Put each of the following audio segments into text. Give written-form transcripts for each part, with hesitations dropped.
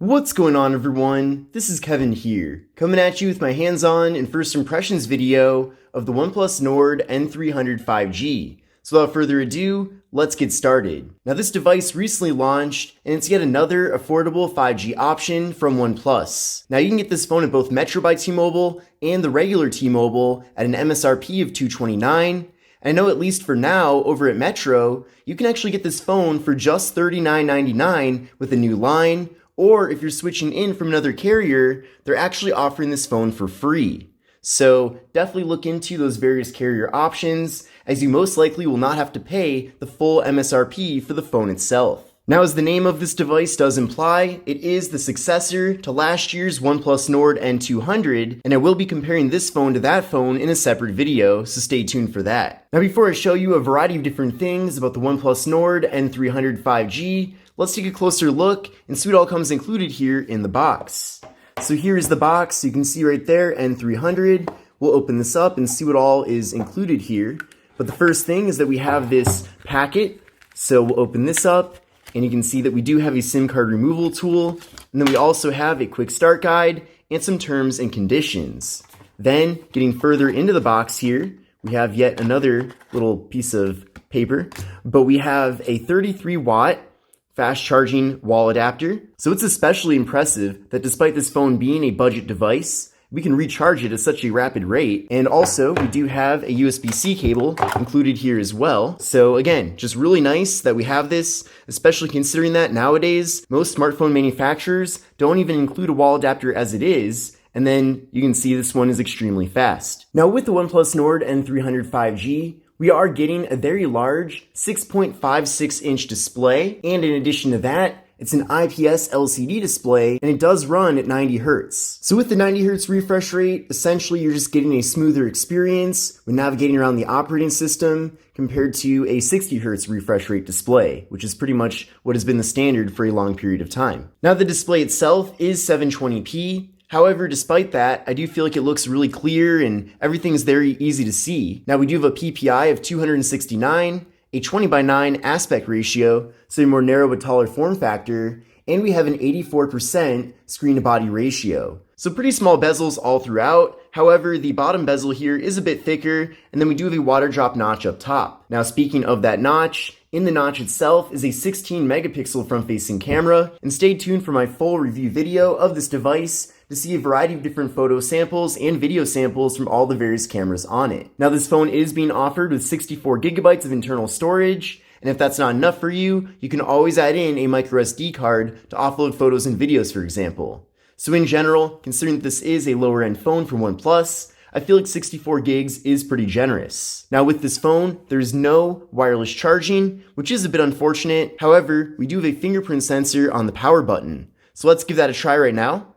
What's going on, everyone? This is Kevin here, coming at you with my hands-on and first impressions video of the OnePlus Nord N300 5G. So without further ado, let's get started. Now this device recently launched, and it's yet another affordable 5G option from OnePlus. Now you can get this phone at both Metro by T-Mobile and the regular T-Mobile at an MSRP of $229. I know at least for now, over at Metro, you can actually get this phone for just $39.99 with a new line, or if you're switching in from another carrier, they're actually offering this phone for free. So definitely look into those various carrier options, as you most likely will not have to pay the full MSRP for the phone itself. Now, as the name of this device does imply, it is the successor to last year's OnePlus Nord N200, and I will be comparing this phone to that phone in a separate video, so stay tuned for that. Now, before I show you a variety of different things about the OnePlus Nord N300 5G, let's take a closer look and see what all comes included here in the box. So here is the box. You can see right there, N300. We'll open this up and see what all is included here. But the first thing is that we have this packet. So we'll open this up, and you can see that we do have a SIM card removal tool. And then we also have a quick start guide and some terms and conditions. Then, getting further into the box here, we have yet another little piece of paper. But we have a 33-watt fast charging wall adapter. So it's especially impressive that despite this phone being a budget device, we can recharge it at such a rapid rate. And also, we do have a USB-C cable included here as well. So again, just really nice that we have this, especially considering that nowadays, most smartphone manufacturers don't even include a wall adapter as it is. And then you can see this one is extremely fast. Now with the OnePlus Nord N300 5G, we are getting a very large 6.56-inch display, and in addition to that, it's an IPS LCD display, and it does run at 90 Hz. So with the 90 Hz refresh rate, essentially you're just getting a smoother experience when navigating around the operating system compared to a 60 Hz refresh rate display, which is pretty much what has been the standard for a long period of time. Now the display itself is 720p. However, despite that, I do feel like it looks really clear and everything is very easy to see. Now we do have a PPI of 269, a 20:9 aspect ratio, so a more narrow but taller form factor, and we have an 84% screen to body ratio. So pretty small bezels all throughout. However, the bottom bezel here is a bit thicker, and then we do have a water drop notch up top. Now speaking of that notch, in the notch itself is a 16 megapixel front-facing camera, and stay tuned for my full review video of this device to see a variety of different photo samples and video samples from all the various cameras on it. Now this phone is being offered with 64 gigabytes of internal storage, and if that's not enough for you, you can always add in a micro SD card to offload photos and videos, for example. So in general, considering that this is a lower end phone from OnePlus, I feel like 64 gigs is pretty generous. Now with this phone, there's no wireless charging, which is a bit unfortunate. However, we do have a fingerprint sensor on the power button. So let's give that a try right now.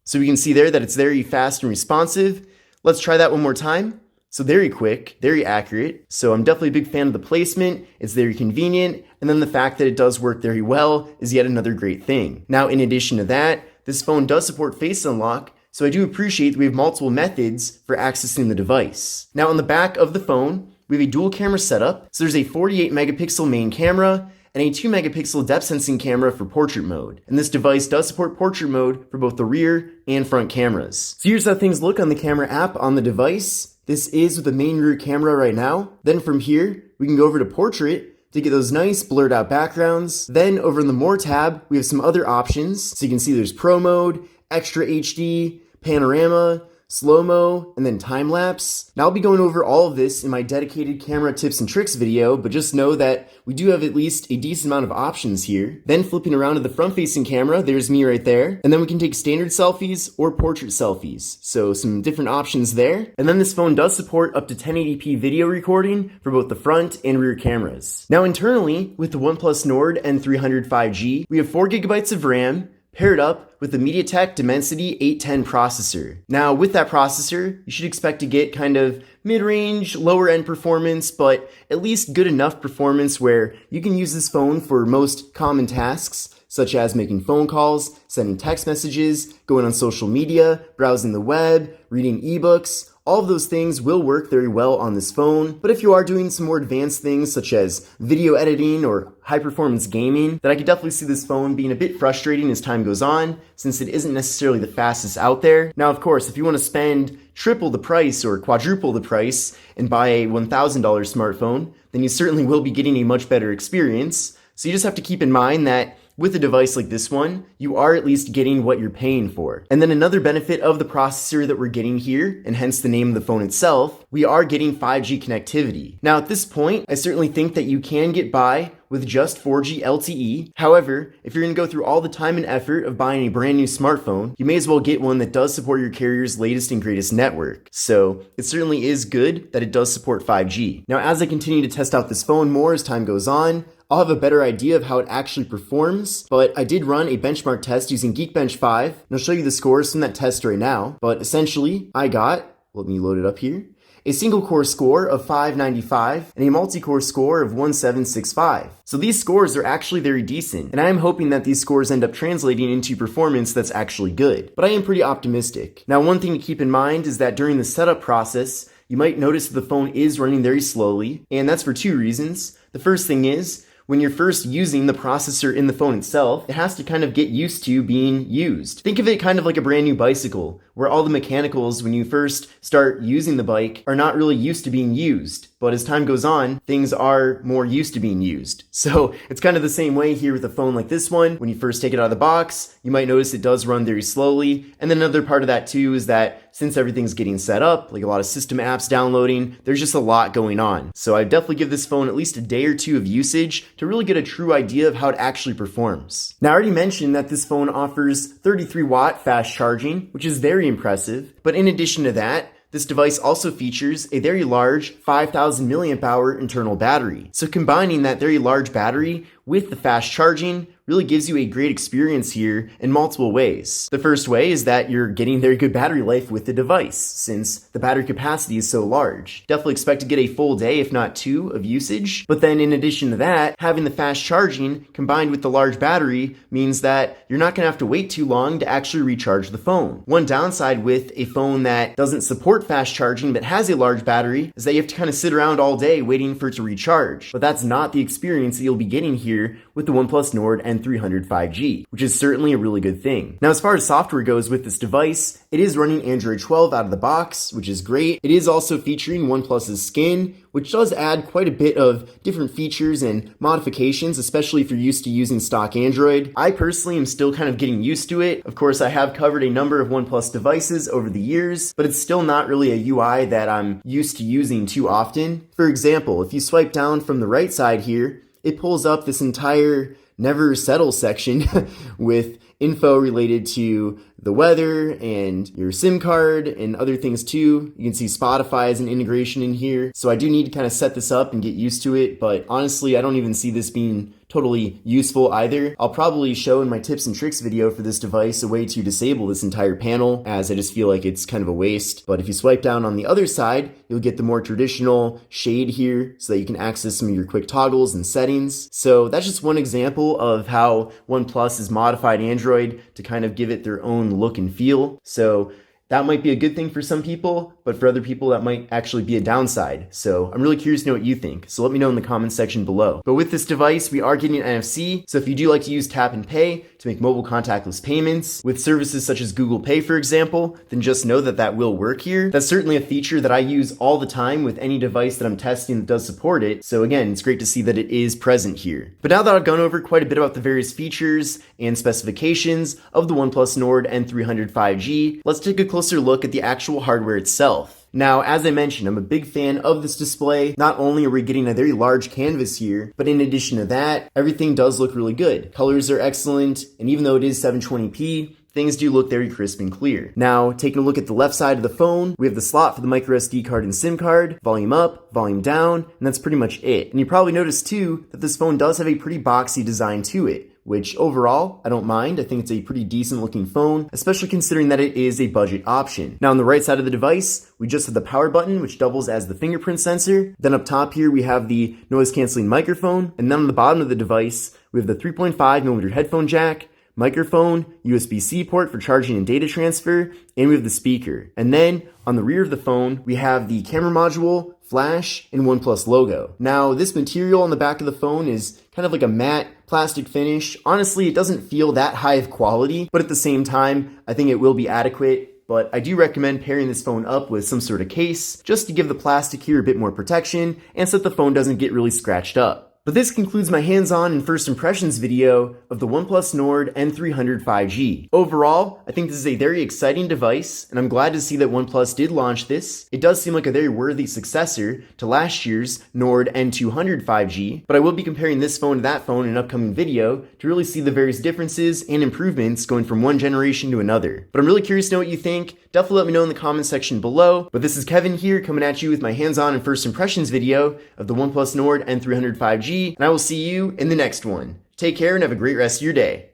So we can see there that it's very fast and responsive. Let's try that one more time. So very quick, very accurate. So I'm definitely a big fan of the placement. It's very convenient. And then the fact that it does work very well is yet another great thing. Now, in addition to that, this phone does support Face Unlock. So I do appreciate that we have multiple methods for accessing the device. Now on the back of the phone, we have a dual camera setup. So there's a 48 megapixel main camera and a 2 megapixel depth sensing camera for portrait mode. And this device does support portrait mode for both the rear and front cameras. So here's how things look on the camera app on the device. This is with the main rear camera right now. Then from here, we can go over to portrait to get those nice blurred out backgrounds. Then over in the More tab, we have some other options. So you can see there's Pro Mode, Extra HD, Panorama, slow-mo, and then time-lapse. Now I'll be going over all of this in my dedicated camera tips and tricks video, but just know that we do have at least a decent amount of options here. Then flipping around to the front-facing camera, there's me right there. And then we can take standard selfies or portrait selfies. So some different options there. And then this phone does support up to 1080p video recording for both the front and rear cameras. Now internally, with the OnePlus Nord N300 5G, we have 4 gigabytes of RAM, paired up with the MediaTek Dimensity 810 processor. Now with that processor, you should expect to get kind of mid-range, lower end performance, but at least good enough performance where you can use this phone for most common tasks, such as making phone calls, sending text messages, going on social media, browsing the web, reading ebooks. All of those things will work very well on this phone, but if you are doing some more advanced things such as video editing or high-performance gaming, then I could definitely see this phone being a bit frustrating as time goes on, since it isn't necessarily the fastest out there. Now, of course, if you want to spend triple the price or quadruple the price and buy a $1,000 smartphone, then you certainly will be getting a much better experience. So you just have to keep in mind that with a device like this one, you are at least getting what you're paying for. And then another benefit of the processor that we're getting here, and hence the name of the phone itself, we are getting 5G connectivity. Now at this point, I certainly think that you can get by with just 4G LTE. However, if you're gonna go through all the time and effort of buying a brand new smartphone, you may as well get one that does support your carrier's latest and greatest network. So it certainly is good that it does support 5G. Now, as I continue to test out this phone more as time goes on, I'll have a better idea of how it actually performs, but I did run a benchmark test using Geekbench 5, and I'll show you the scores from that test right now. But essentially, I got, let me load it up here, a single core score of 595 and a multi-core score of 1765. So these scores are actually very decent, and I am hoping that these scores end up translating into performance that's actually good. But I am pretty optimistic. Now, one thing to keep in mind is that during the setup process, you might notice that the phone is running very slowly, and that's for two reasons. The first thing is, when you're first using the processor in the phone itself, it has to kind of get used to being used. Think of it kind of like a brand new bicycle, where all the mechanicals, when you first start using the bike, are not really used to being used. But as time goes on, things are more used to being used. So it's kind of the same way here with a phone like this one. When you first take it out of the box, you might notice it does run very slowly. And then another part of that too is that since everything's getting set up, like a lot of system apps downloading, there's just a lot going on. So I definitely give this phone at least a day or two of usage to really get a true idea of how it actually performs. Now I already mentioned that this phone offers 33 watt fast charging, which is very impressive. But in addition to that, this device also features a very large 5,000 milliamp hour internal battery. So combining that very large battery with the fast charging really gives you a great experience here in multiple ways. The first way is that you're getting very good battery life with the device, since the battery capacity is so large. Definitely expect to get a full day, if not two, of usage. But then in addition to that, having the fast charging combined with the large battery means that you're not gonna have to wait too long to actually recharge the phone. One downside with a phone that doesn't support fast charging but has a large battery is that you have to kind of sit around all day waiting for it to recharge. But that's not the experience that you'll be getting here with the OnePlus Nord N300 5G, which is certainly a really good thing. Now, as far as software goes with this device, it is running Android 12 out of the box, which is great. It is also featuring OnePlus's skin, which does add quite a bit of different features and modifications, especially if you're used to using stock Android. I personally am still kind of getting used to it. Of course, I have covered a number of OnePlus devices over the years, but it's still not really a UI that I'm used to using too often. For example, if you swipe down from the right side here, it pulls up this entire never settle section with info related to the weather and your SIM card and other things too. You can see Spotify as an integration in here. So I do need to kind of set this up and get used to it, but honestly, I don't even see this being totally useful either. I'll probably show in my tips and tricks video for this device a way to disable this entire panel, as I just feel like it's kind of a waste. But if you swipe down on the other side, you'll get the more traditional shade here so that you can access some of your quick toggles and settings. So that's just one example of how OnePlus has modified Android to kind of give it their own look and feel. So that might be a good thing for some people, but for other people that might actually be a downside. So I'm really curious to know what you think. So let me know in the comments section below. But with this device, we are getting NFC. So if you do like to use tap and pay to make mobile contactless payments with services such as Google Pay, for example, then just know that that will work here. That's certainly a feature that I use all the time with any device that I'm testing that does support it. So again, it's great to see that it is present here. But now that I've gone over quite a bit about the various features and specifications of the OnePlus Nord N300 5G, let's take a closer look at the actual hardware itself. Now, as I mentioned, I'm a big fan of this display. Not only are we getting a very large canvas here, but in addition to that, everything does look really good. Colors are excellent, and even though it is 720p, things do look very crisp and clear. Now, taking a look at the left side of the phone, we have the slot for the micro SD card and SIM card, volume up, volume down, and that's pretty much it. And you probably noticed too that this phone does have a pretty boxy design to it, which overall, I don't mind. I think it's a pretty decent looking phone, especially considering that it is a budget option. Now on the right side of the device, we just have the power button, which doubles as the fingerprint sensor. Then up top here, we have the noise canceling microphone. And then on the bottom of the device, we have the 3.5mm headphone jack, microphone, USB-C port for charging and data transfer, and we have the speaker. And then on the rear of the phone, we have the camera module, flash, and OnePlus logo. Now, this material on the back of the phone is kind of like a matte plastic finish. Honestly, it doesn't feel that high of quality, but at the same time, I think it will be adequate. But I do recommend pairing this phone up with some sort of case, just to give the plastic here a bit more protection, and so that the phone doesn't get really scratched up. But this concludes my hands-on and first impressions video of the OnePlus Nord N300 5G. Overall, I think this is a very exciting device, and I'm glad to see that OnePlus did launch this. It does seem like a very worthy successor to last year's Nord N200 5G, but I will be comparing this phone to that phone in an upcoming video to really see the various differences and improvements going from one generation to another. But I'm really curious to know what you think. Definitely let me know in the comment section below. But this is Kevin here, coming at you with my hands-on and first impressions video of the OnePlus Nord N300 5G, and I will see you in the next one. Take care and have a great rest of your day.